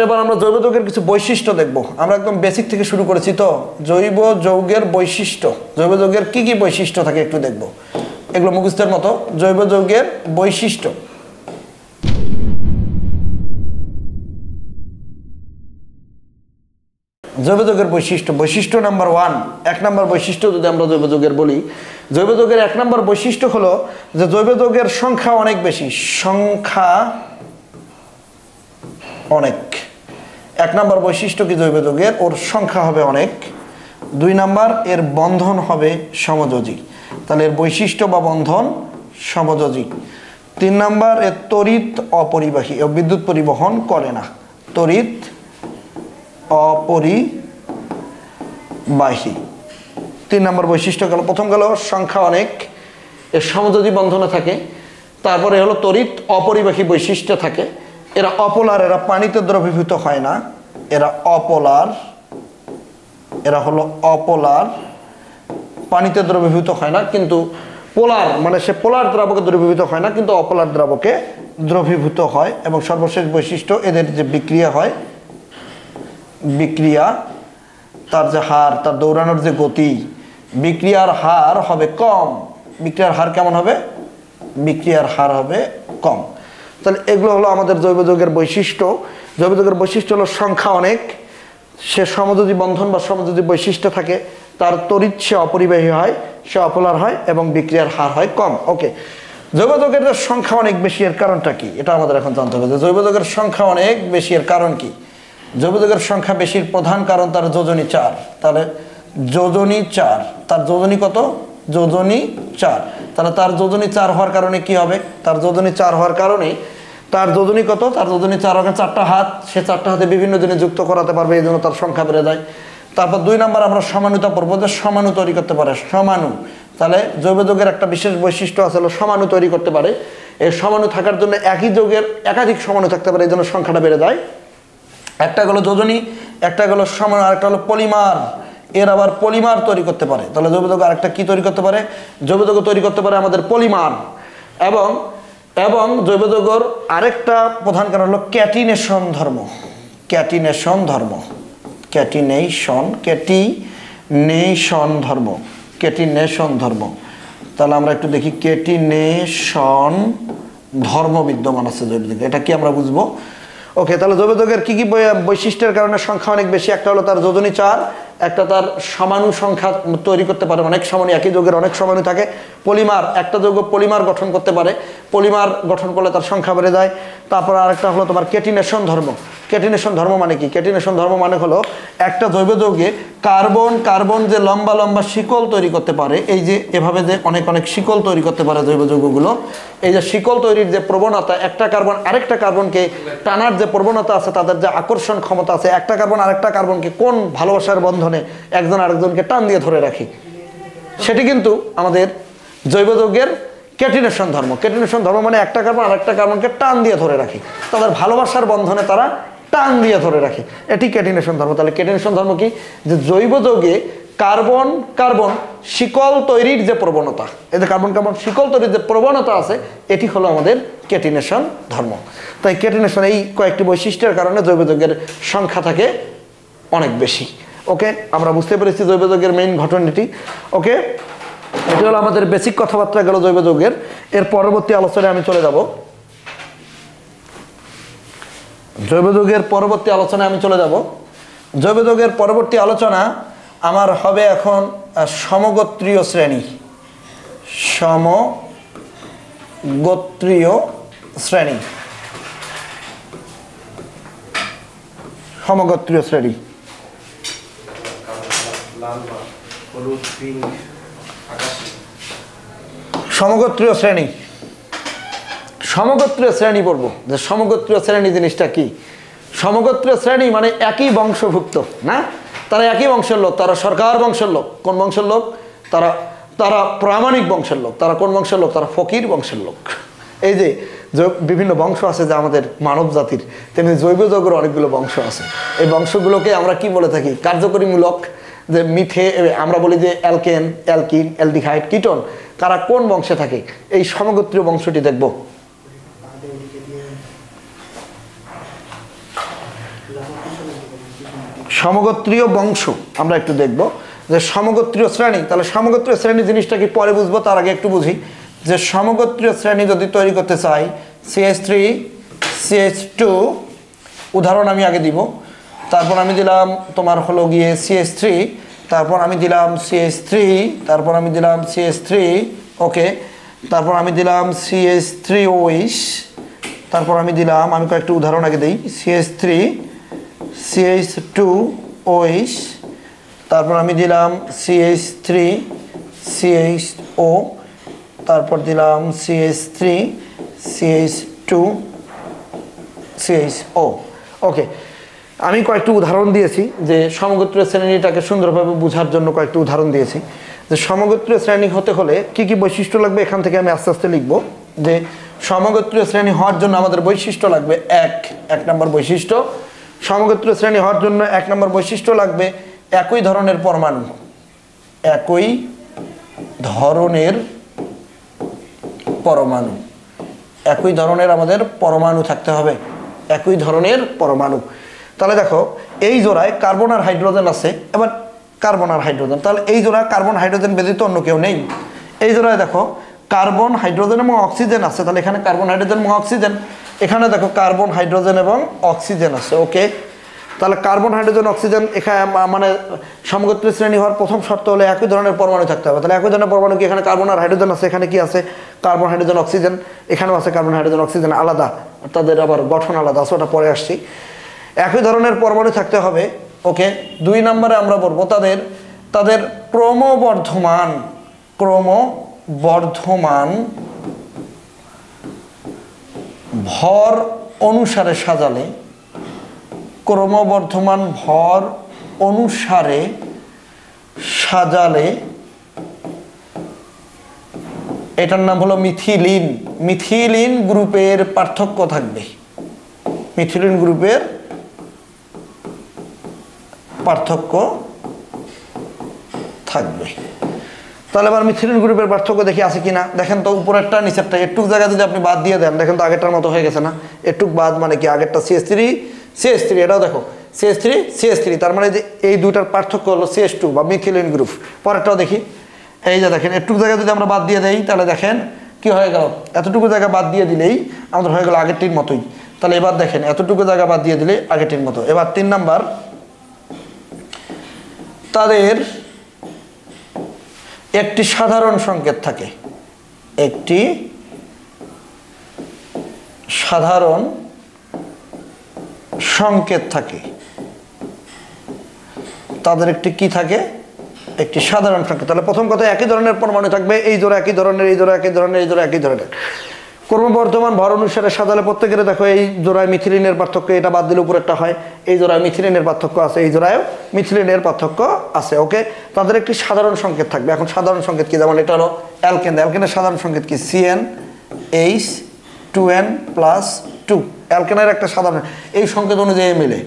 এবার আমরা জৈব যৌগের কিছু বৈশিষ্ট্য দেখব। আমরা একদম বেসিক থেকে শুরু করেছি, তো জৈব যৌগের বৈশিষ্ট্য, জৈব যৌগের কি কি বৈশিষ্ট্য থাকে একটু দেখব। এগুলো মুখস্থের মতো। জৈব যৌগের বৈশিষ্ট্য, জৈব যৌগের বৈশিষ্ট্য, বৈশিষ্ট্য নাম্বার 1, 1 নম্বর বৈশিষ্ট্য যদি আমরা জৈব যৌগের বলি, জৈব যৌগের 1 নম্বর বৈশিষ্ট্য হলো যে জৈব যৌগের সংখ্যা অনেক বেশি, সংখ্যা অনেক। 1 নম্বর বৈশিষ্ট্য কি জৈব যৌগের? ওর সংখ্যা হবে অনেক। 2 নম্বর, এর বন্ধন হবে সমযোজী, তাহলে এর বৈশিষ্ট্য বা বন্ধন সমযোজী। 3 নম্বর, এর তড়িৎ অপরিবাহী, ও বিদ্যুৎ পরিবহন করে না, তড়িৎ অপরিবাহী। 3 নম্বর বৈশিষ্ট্য গেল। প্রথম গেল সংখ্যা অনেক, এর সমযোজী বন্ধনে থাকে। তারপরে হলো তড়িৎ অপরিবাহী বৈশিষ্ট্য থাকে। এরা অপোলার, এরা পানিতে দ্রবীভূত হয় না, এরা অপোলার, এরা হলো অপোলার, পানিতে দ্রবীভূত হয় না, কিন্তু পোলার মানে সে পোলার দ্রাবকে দ্রবীভূত হয় না, কিন্তু অপোলার দ্রাবকে দ্রবীভূত হয়। এবং সর্বশেষ বৈশিষ্ট্য, এদের যে বিক্রিয়া হয়, বিক্রিয়া, তার যে হার, তার দৌড়ানোর যে গতি, বিক্রিয়ার হার হবে কম। বিক্রিয়ার হার কেমন হবে? বিক্রিয়ার হার হবে কম। তাহলে এগুলো হলো আমাদের জৈব যৌগের বৈশিষ্ট্য। জৈব যৌগের বৈশিষ্ট্য হলো সংখ্যা অনেক, সে সমযোজী বন্ধন বা সমযোজী বৈশিষ্ট্য থাকে, তার তড়িৎ সে অপরিবাহী হয়, সে অপোলার হয়, এবং বিক্রিয়ার হার হয় কম। ওকে, জৈব যৌগের সংখ্যা অনেক বেশি এর কারণটা কি, এটা আমাদের এখন জানতে হবে। যে জৈব যৌগের সংখ্যা অনেক বেশি এর কারণ কি? জৈব যৌগের সংখ্যা বেশির প্রধান কারণ তার যোজনী 4। তাহলে যোজনী 4, তার যোজনী কত? যোজনী 4। তাহলে তার যোজনী 4 হওয়ার কারণে কি হবে? তার যোজনী 4 হওয়ার কারণে তার যোজনী কত? তার যোজনী 4 হবে 4টা হাত, সে 4টা হাতে বিভিন্ন জিনিস যুক্ত করাতে পারবে, এই জন্য তার সংখ্যা বেড়ে যায়। তারপর 2 নম্বর আমরা সমানুতা পড়বো, যে সমাণু তৈরি করতে পারে, সমাণু। তাহলে জৈব যৌগের একটা বিশেষ বৈশিষ্ট্য আছে, হলো সমাণু তৈরি করতে পারে। এই সমাণু থাকার জন্য একই যৌগের একাধিক সমাণু থাকতে পারে, এই জন্য সংখ্যাটা বেড়ে যায়। একটা হলো যোজনী, একটা হলো সমাণু, আরেকটা হলো পলিমার। এর আবার পলিমার তৈরি করতে পারে। তাহলে জৈব যৌগ আরেকটা কি তৈরি করতে পারে? জৈব যৌগ তৈরি করতে পারে আমাদের পলিমার। এবং এবং জৈব যৌগর আরেকটা প্রধান কারণ হলো ক্যাটিনেশন ধর্ম, ক্যাটিনেশন ধর্ম, ক্যাটিনেশন, ক্যাটিনেশন ধর্ম, ক্যাটিনেশন ধর্ম। তাহলে আমরা একটু দেখি, ক্যাটিনেশন ধর্ম বিদ্যমান আছে জৈব যৌগে, এটা কি আমরা বুঝবো। ওকে, তাহলে জৈব যৌগের কি কি বৈশিষ্ট্যের কারণে সংখ্যা অনেক বেশি? একটা হলো তার যোজনী 4, একটা তার সমাণু সংখ্যা তৈরি করতে পারে, অনেক সমাণু, একই যৌগের অনেক সমাণু থাকে। পলিমার, একটা যৌগ পলিমার গঠন করতে পারে, পলিমার গঠন করলে তার সংখ্যা বেড়ে যায়। তারপর আরেকটা হলো তোমার ক্যাটিনেশন ধর্ম। ক্যাটিনেশন ধর্ম মানে কি? ক্যাটিনেশন ধর্ম মানে হলো একটা জৈব যৌগে কার্বন কার্বন যে লম্বা লম্বা শিকল তৈরি করতে পারে, এই যে এভাবে যে অনেক অনেক শিকল তৈরি করতে পারে জৈব যৌগগুলো, এই যে শিকল তৈরির যে প্রবণতা, একটা কার্বন আরেকটা কার্বনকে টানার যে প্রবণতা আছে, তাদের যে আকর্ষণ ক্ষমতা আছে, একটা কার্বন আরেকটা কার্বনকে কোন ভালোবাসার বন্ধনে একজন আরেকজনকে টান দিয়ে ধরে রাখে, সেটি কিন্তু আমাদের জৈব যৌগের ক্যাটিনেশন ধর্ম। ক্যাটিনেশন ধর্ম মানে একটা কার্বন আরেকটা কার্বনকে টান দিয়ে ধরে রাখে, তাদের ভালোবাসার বন্ধনে তারা টান দিয়ে ধরে রাখে, এটি ক্যাটিনেশন ধর্ম। তাহলে ক্যাটিনেশন ধর্ম কি? যে জৈব যৌগে কার্বন কার্বন শিকল তৈরির যে প্রবণতা, এই যে কার্বন কার্বন শিকল তৈরির যে প্রবণতা আছে, এটি হলো আমাদের ক্যাটিনেশন ধর্ম। তাই ক্যাটিনেশন এই কয়েকটি বৈশিষ্ট্যের কারণে জৈব যৌগের সংখ্যা থাকে অনেক বেশি। ওকে, আমরা বুঝতে পেরেছি জৈব যৌগের মেইন ঘটনাটি। ওকে, এটি হলো আমাদের বেসিক কথাবার্তা গেল জৈব যৌগের। এর পরবর্তী আলোচনায় আমি চলে যাব, জৈব যৌগের পরবর্তী আলোচনায় আমি চলে যাব। জৈব যৌগের পরবর্তী আলোচনা আমার হবে এখন সমগোত্রীয় শ্রেণী, সমগোত্রীয় শ্রেণী, সমগোত্রীয় শ্রেণী। সমগোত্রীয় শ্রেণী, সমগোত্রীয় শ্রেণী পড়বো, যে সমগোত্রীয় শ্রেণী জিনিসটা কি। সমগোত্রীয় শ্রেণী মানে একই বংশভুক্ত, না, তারা একই বংশের লোক, তারা সরকার বংশের লোক। কোন বংশের লোক? তারা তারা প্রামাণিক বংশের লোক। তারা কোন বংশের লোক? তারা ফকির বংশের লোক। এই যে বিভিন্ন বংশ আছে যে আমাদের মানব জাতির, তেমনি জৈব যৌগের অনেকগুলো বংশ আছে। এই বংশগুলোকে আমরা কি বলে থাকি? কার্যকরীমূলক। যে মিথে আমরা বলি যে অ্যালকেন, অ্যালকিন, অ্যালডিহাইড, কিটোন, কারা কোন বংশে থাকে, এই সমগোত্রীয় বংশটি দেখব। সমগোত্রীয় বংশ আমরা একটু দেখব যে সমগোত্রীয় শ্রেণী, তাহলে সমগোত্রীয় শ্রেণী জিনিসটা কি পরে বুঝবো, তার আগে একটু বুঝি যে সমগোত্রীয় শ্রেণী যদি তৈরি করতে চাই CH3 CH2 উদাহরণ আমি আগে দিব, তারপর আমি দিলাম তোমার হলো গিয়ে CH3, তারপর আমি দিলাম CH3, তারপর আমি দিলাম CH3, ওকে, তারপর আমি দিলাম CH3OH, তারপর আমি দিলাম, আমি কয়েকটা উদাহরণ আগে দিই, CH3 CH2OH, তারপর আমি দিলাম CH3 CHO, তারপর দিলাম CH3 CH2 CHO, ওকে। আমি কয়েকটা উদাহরণ দিয়েছি যে সমগোত্রীয় শ্রেণীটাকে সুন্দরভাবে বোঝার জন্য কয়েকটা উদাহরণ দিয়েছি যে সমগোত্রীয় শ্রেণী হতে হলে কি কি বৈশিষ্ট্য লাগবে, এখান থেকে আমি আস্তে আস্তে লিখব যে সমগোত্রীয় শ্রেণী হওয়ার জন্য আমাদের বৈশিষ্ট্য লাগবে এক নম্বর বৈশিষ্ট্য, সমগোত্রীয় শ্রেণী হওয়ার জন্য 1 নম্বর বৈশিষ্ট্য লাগবে একই ধরনের পরমাণু, একই ধরনের পরমাণু, একই ধরনের আমাদের পরমাণু থাকতে হবে, একই ধরনের পরমাণু। তাহলে দেখো এই জোড়ায় কার্বন আর হাইড্রোজেন আছে, এবার কার্বন আর হাইড্রোজেন, তাহলে এই জোড়ায় কার্বন হাইড্রোজেন ব্যতীত অন্য কেউ নেই। এই জোড়ায় দেখো কার্বন হাইড্রোজেন এবং অক্সিজেন আছে, তাহলে এখানে কার্বন হাইড্রোজেন এবং অক্সিজেন, এখানে দেখো কার্বন হাইড্রোজেন এবং অক্সিজেন আছে, ওকে। তাহলে কার্বন হাইড্রোজেন অক্সিজেন এখানে মানে সমগোত্রীয় শ্রেণী হওয়ার প্রথম শর্ত হলো একই ধরনের পরমাণু থাকতে হবে। তাহলে একই ধরনের পরমাণু কি, এখানে কার্বন আর হাইড্রোজেন আছে, এখানে কি আছে কার্বন হাইড্রোজেন অক্সিজেন, এখানেও আছে কার্বন হাইড্রোজেন অক্সিজেন, আলাদা, তাদের আবার গঠন আলাদা আছে, ওটা পরে আসছি। একই ধরনের পরমাণু থাকতে হবে, ওকে। 2 নম্বরে আমরা বলবো তাদের ক্রমবর্ধমান ভর অনুসারে সাজালে, ক্রমবর্ধমান ভর অনুসারে সাজালে এটার নাম হলো মিথিলিন। মিথিলিন গ্রুপের পার্থক্য থাকবে, মিথিলিন গ্রুপের পার্থক্য থাকবে। তাহলে এবার মিথিলিন গ্রুপের পার্থক্য দেখি আছে কিনা, দেখেন তো উপরেরটা নিচেরটা, একটুক জায়গা যদি আপনি বাদ দিয়ে দেন, দেখেন তো আগেরটার মতো হয়ে গেছে না, একটুক বাদ মানে কি আগেরটা CH3 এটাও দেখো CH3 তার মানে যে এই দুইটার পার্থক্য হলো CH2 বা মিথিলিন গ্রুপ। পরেরটাও দেখি, এই যে দেখেন একটুক জায়গা যদি আমরা বাদ দিয়ে দেই তাহলে দেখেন কি হয়ে গেল, এতটুকু জায়গা বাদ দিয়ে দিলেই আমাদের হয়ে গেল আগেরটির মতোই। তাহলে এবার দেখেন এতটুকু জায়গা বাদ দিয়ে দিলে আগেরটির মতো। এবার 3 নাম্বার, তাদের একটি সাধারণ সংকেত থাকে, একটি সাধারণ সংকেত থাকে, তাদের একটি কি থাকে, একটি সাধারণ সংকেত। তাহলে প্রথম কথা একই ধরনের পরমাণু থাকবে, এই জোড়া একই ধরনের, এই জোড়া একই ধরনের, এই জোড়া একই ধরনের। ক্রমবর্ধমান ভর অনুসারে সাজালে প্রত্যেকের দেখো এই জোড়ায় মিথিলিনের পার্থক্য, এটা বাদ দিলে উপরে একটা হয়, এই জোড়ায় মিথিলিনের পার্থক্য আছে, এই জোড়ায়ও মিথিলিনের পার্থক্য আছে, ওকে। তাদের একটি সাধারণ সংকেত থাকবে। এখন সাধারণ সংকেত কি, যেমন এটা হলো অ্যালকেন, অ্যালকেনের সাধারণ সংকেত কি CnH2n+2, অ্যালকেনের একটা সাধারণ এই সংকেত অনুযায়ী মিলে।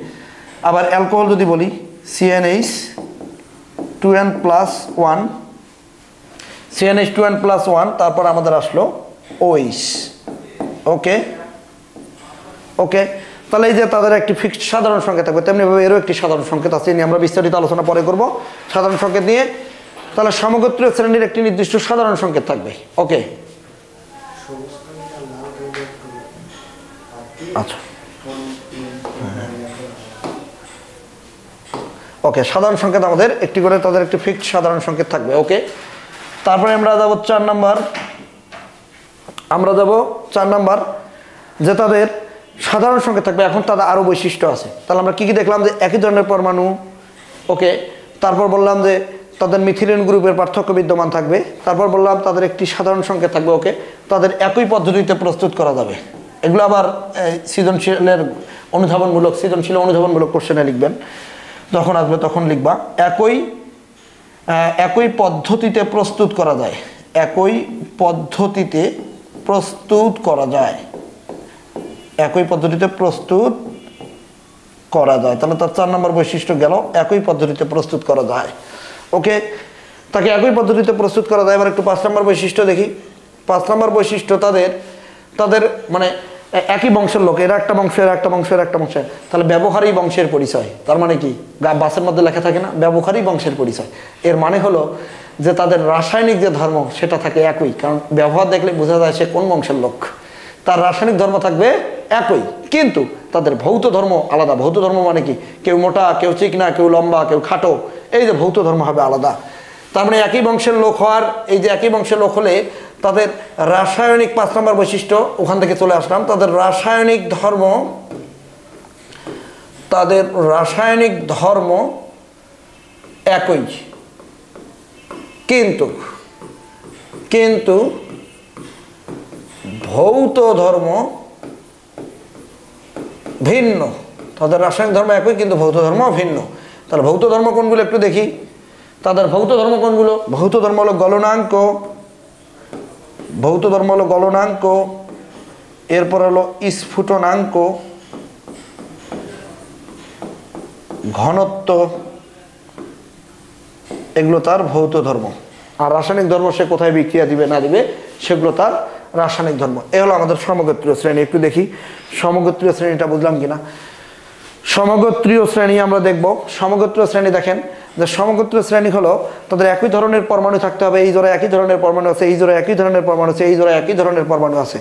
আবার অ্যালকোহল যদি বলি CnH2n+1, CnH2n+1, তারপর আমাদের আসলো OH, ওকে ওকে। তাহলে এই যে তাদের একটি ফিক্সড সাধারণ সংকেত থাকবে, তেমনিভাবে এরও একটি সাধারণ সংকেত আছে, নিয়ে আমরা বিস্তারিত আলোচনা পরে করব সাধারণ সংকেত নিয়ে। তাহলে সমগোত্রীয় শ্রেণীর একটি নির্দিষ্ট সাধারণ সংকেত থাকবে, ওকে। আচ্ছা, ওকে, সাধারণ সংকেত আমাদের একটি করে তাদের একটি ফিক্সড সাধারণ সংকেত থাকবে, ওকে। তারপরে আমরা যাব 4 নাম্বার, যে তাদের সাধারণ সংকেত থাকবে। এখন তাদের আরও বৈশিষ্ট্য আছে। তাহলে আমরা কি কি দেখলাম, যে একই ধরনের পরমাণু, ওকে। তারপর বললাম যে তাদের মিথিলিন গ্রুপের পার্থক্য বিদ্যমান থাকবে। তারপর বললাম তাদের একটি সাধারণ সংকেত থাকবে, ওকে। তাদের একই পদ্ধতিতে প্রস্তুত করা যাবে। এগুলো আবার সৃজনশীল অনুধাবনমূলক কোশ্চেনে লিখবেন, যখন আসবে তখন লিখবা। একই পদ্ধতিতে প্রস্তুত করা যায়, একই পদ্ধতিতে প্রস্তুত করা যায়, একই পদ্ধতিতে প্রস্তুত করা যায়। তাহলে তার 4 নম্বর বৈশিষ্ট্য গেল, একই পদ্ধতিতে প্রস্তুত করা যায়, ওকে। তাকে একই পদ্ধতিতে প্রস্তুত করা যায়। এবার একটু 5 নম্বর বৈশিষ্ট্য দেখি। 5 নম্বর বৈশিষ্ট্য তাদের মানে একই বংশের লোক, এরা একটা বংশ, এরা একটা বংশ, এরা একটা বংশ, তাহলে ব্যবহারী বংশের পরিচয়। তার মানে কি বাসের মধ্যে লেখা থাকে না ব্যবহারী বংশের পরিচয়, এর মানে হলো যে তাদের রাসায়নিক যে ধর্ম সেটা থাকে একই, কারণ ব্যবহার দেখলে বোঝা যায় সে কোন বংশের লোক। তার রাসায়নিক ধর্ম থাকবে একই, কিন্তু তাদের ভৌত ধর্ম আলাদা। ভৌত ধর্ম মানে কি, কেউ মোটা, কেউ চিকনা, কেউ লম্বা, কেউ খাটো, এই যে ভৌত ধর্ম হবে আলাদা। তার মানে একই বংশের লোক হওয়ার, এই যে একই বংশের লোক হলে তাদের রাসায়নিক 5 নম্বর বৈশিষ্ট্য ওখান থেকে চলে আসলাম, তাদের রাসায়নিক ধর্ম, তাদের রাসায়নিক ধর্ম একই, কিন্তু কিন্তু ভৌত ধর্ম ভিন্ন। তাদের রাসায়নিক ধর্ম একই কিন্তু ভৌত ধর্ম ভিন্ন। তাহলে ভৌত ধর্ম কোনগুলো একটু দেখি। তাদের ভৌত ধর্ম কোনগুলো? ভৌত ধর্ম হলো গলনাঙ্ক, ভৌত ধর্ম হলো গলনাঙ্ক, এরপর হলো স্ফুটনাঙ্ক, ঘনত্ব, এগুলো তার ভৌত ধর্ম। আর রাসায়নিক ধর্ম সে কোথায় বিক্রিয়া দিবে না দিবে সেগুলো তার রাসায়নিক ধর্ম। এ হলো আমাদের সমগোত্রীয় শ্রেণী। একটু দেখি সমগোত্রীয় শ্রেণীটা বুঝলাম কিনা। সমগোত্রীয় শ্রেণী আমরা দেখব। সমগোত্রীয় শ্রেণী দেখেন যে সমগোত্রীয় শ্রেণী হলো তাদের একই ধরনের পরমাণু থাকতে হবে, এই জোড়া একই ধরনের পরমাণু আছে, এই জোড়া একই ধরনের পরমাণু আছে, এই জোড়া একই ধরনের পরমাণু আছে।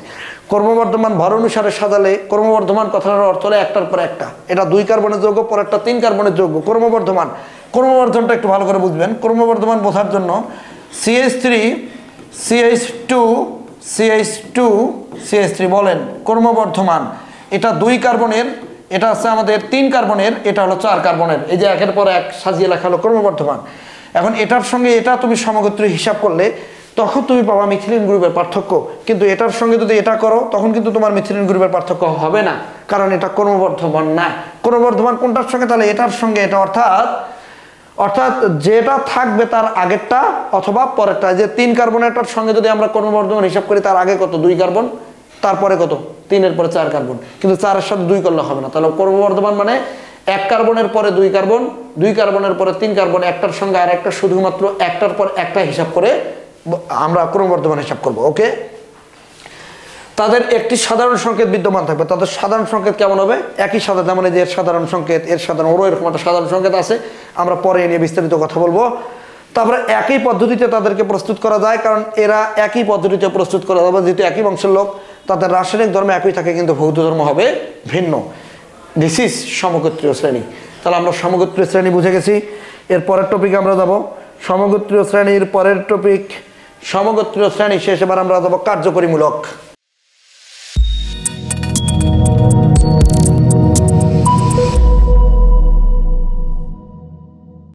ক্রমবর্ধমান ভর অনুসারে সাজালে, ক্রমবর্ধমান কথাটার অর্থ হলো একটার পর একটা, এটা 2 কার্বনের যৌগ, পরেরটা 3 কার্বনের যৌগ। ক্রমবর্ধমান, ক্রমবর্ধনটা একটু ভালো করে বুঝবেন। ক্রমবর্ধমান বোঝার জন্য CH3 CH2 CH2 CH3 বলেন ক্রমবর্ধমান, এটা 2 কার্বনের, এটা আছে আমাদের 3 কার্বনের, এটা হলো 4 কার্বনের, এই যে একের পর এক সাজিয়ে লেখা হলো ক্রমবর্ধমান। এখন এটার সঙ্গে এটা তুমি সমগোত্রী হিসাব করলে তখন তুমি পাবা মিথিলিন গ্রুপের পার্থক্য, কিন্তু এটার সঙ্গে যদি এটা করো তখন কিন্তু তোমার মিথিলিন গ্রুপের পার্থক্য হবে না, কারণ এটা ক্রমবর্ধমান না। ক্রমবর্ধমান কোনটার সঙ্গে? তাহলে এটার সঙ্গে এটা, অর্থাৎ যেটা থাকবে তার আগেরটা অথবা পরেরটা। যে 3 কার্বনেরটার সঙ্গে যদি আমরা ক্রমবর্ধমান হিসাব করি, তার আগে কত? 2 কার্বন, তারপরে কত? 3 এর পরে 4 কার্বন, কিন্তু 4 এর সাথে 2 করলে হবে না। তাহলে ক্রমবর্ধমান মানে 1 কার্বনের পরে 2 কার্বন, 2 কার্বনের পরে 3 কার্বন, একটার সঙ্গে আর একটা, শুধুমাত্র একটার পর একটা হিসাব করে আমরা ক্রমবর্ধমান হিসাব করব। ওকে, তাদের একটি সাধারণ সংকেত বিদ্যমান থাকবে। তাদের সাধারণ সংকেত কেমন হবে? একই সাথে, যেমন এই যে এর সাধারণ সংকেত, এর সাধারণ, ওরও এরকম একটা সাধারণ সংকেত আছে, আমরা পরে এ নিয়ে বিস্তারিত কথা বলবো। তারপরে একই পদ্ধতিতে তাদেরকে প্রস্তুত করা যায়, কারণ এরা একই পদ্ধতিতে প্রস্তুত করা যাবে, যেহেতু একই বংশের লোক। তাদের রাসায়নিক ধর্ম একই থাকে কিন্তু ভৌত ধর্ম হবে ভিন্ন। দিস ইজ সমগোত্রীয় শ্রেণী। তাহলে আমরা সমগোত্রীয় শ্রেণী বুঝে গেছি। এর পরের টপিকে আমরা যাব সমগোত্রীয় শ্রেণীর পরের টপিক সমগোত্রীয় শ্রেণী শেষ। এবার আমরা যাব কার্যকরীমূলক।